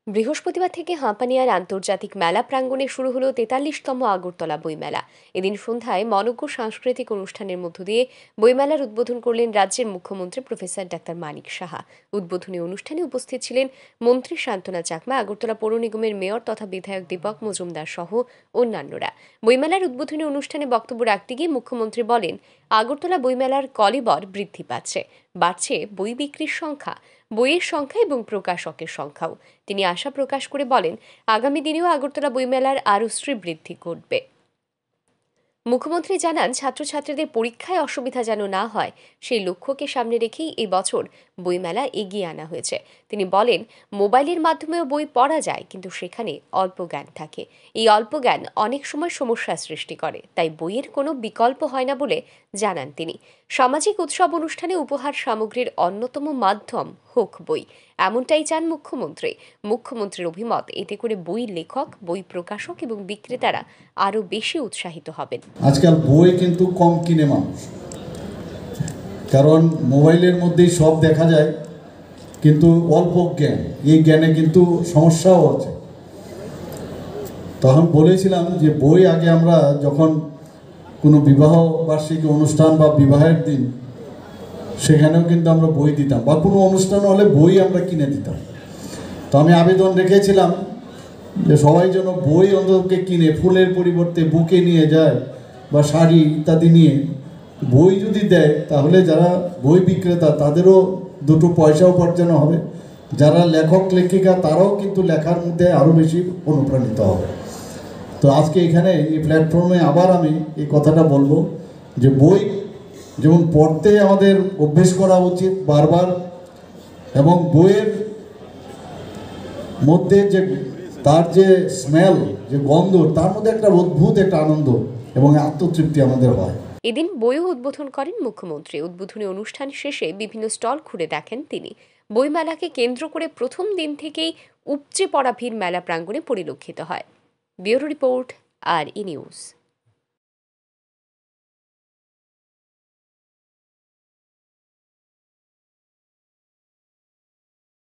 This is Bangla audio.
বৃহস্পতিবার থেকে হাঁপানিয়ার আন্তর্জাতিক মেলা প্রাঙ্গণে শুরু হলো ৪৩তম আগরতলা বইমেলা। এদিন সন্ধ্যায় মনোজ্ঞ সাংস্কৃতিক অনুষ্ঠানের মধ্য দিয়ে বইমেলার উদ্বোধন করলেন রাজ্যের মুখ্যমন্ত্রী প্রফেসর ডাক্তার মানিক সাহা। উদ্বোধনী অনুষ্ঠানে উপস্থিত ছিলেন মন্ত্রী শান্তনা চাকমা, আগরতলা পৌর নিগমের মেয়র তথা বিধায়ক দীপক মজুমদার সহ অন্যান্যরা। বইমেলার উদ্বোধনী অনুষ্ঠানে বক্তব্য রাখতে গিয়ে মুখ্যমন্ত্রী বলেন, আগরতলা বইমেলার কলেবর বৃদ্ধি পাচ্ছে, বাড়ছে বই বিক্রির সংখ্যা, বইয়ের সংখ্যা এবং প্রকাশকের সংখ্যাও। তিনি আশা প্রকাশ করে বলেন, আগামী দিনেও আগরতলা বইমেলার আরও শ্রীবৃদ্ধি ঘটবে। মুখ্যমন্ত্রী জানান, ছাত্রছাত্রীদের পরীক্ষায় অসুবিধা যেন না হয় সেই লক্ষ্যকে সামনে রেখেই এই বছর বইমেলা এগিয়ে আনা হয়েছে। তিনি বলেন, মোবাইলের মাধ্যমেও বই পড়া যায়, কিন্তু সেখানে অল্প জ্ঞান থাকে। এই অল্প জ্ঞান অনেক সময় সমস্যার সৃষ্টি করে, তাই বইয়ের কোনো বিকল্প হয় না বলে জানান তিনি। সামাজিক উৎসব অনুষ্ঠানে উপহার সামগ্রীর অন্যতম মাধ্যম হোক বই, এমনটাই চান মুখ্যমন্ত্রী। মুখ্যমন্ত্রীর অভিমত, এতে করে বই লেখক, বই প্রকাশক এবং বিক্রেতারা আরও বেশি উৎসাহিত হবেন। আজকাল বই কিন্তু কম কিনে মানুষ, কারণ মোবাইলের মধ্যেই সব দেখা যায়, কিন্তু অল্প জ্ঞান, এই জ্ঞানে কিন্তু সমস্যাও আছে। তখন বলেছিলাম যে বই আগে আমরা যখন কোনো বিবাহ বার্ষিকী অনুষ্ঠান বা বিবাহের দিন, সেখানেও কিন্তু আমরা বই দিতাম, বা কোনো অনুষ্ঠান হলে বই আমরা কিনে দিতাম। তো আমি আবেদন রেখেছিলাম যে সবাই যেন বই অন্ততকে কিনে, ফুলের পরিবর্তে বুকে নিয়ে যায় বা শাড়ি ইত্যাদি নিয়ে বই যদি দেয়, তাহলে যারা বই বিক্রেতা তাদেরও দুটো পয়সা উপার্জন হবে, যারা লেখক লেখিকা তারাও কিন্তু লেখার মধ্যে আরও বেশি অনুপ্রাণিত হবে। তো আজকে এখানে এই প্ল্যাটফর্মে আবার আমি এই কথাটা বলবো যে বই যেমন পড়তে আমাদের অভ্যেস করা উচিত বারবার, এবং বইয়ের মধ্যে যে তার যে স্মেল, যে গন্ধ, তার মধ্যে একটা অদ্ভুত একটা আনন্দ এবং আত্মতৃপ্তি আমাদের হয়। এদিন বইও উদ্বোধন করেন মুখ্যমন্ত্রী। উদ্বোধনী অনুষ্ঠান শেষে বিভিন্ন স্টল ঘুরে দেখেন তিনি। বইমেলাকে কেন্দ্র করে প্রথম দিন থেকেই উপচে পড়া ভিড় মেলা প্রাঙ্গণে পরিলক্ষিত হয়। ব্যুরো রিপোর্ট, আর ই নিউজ।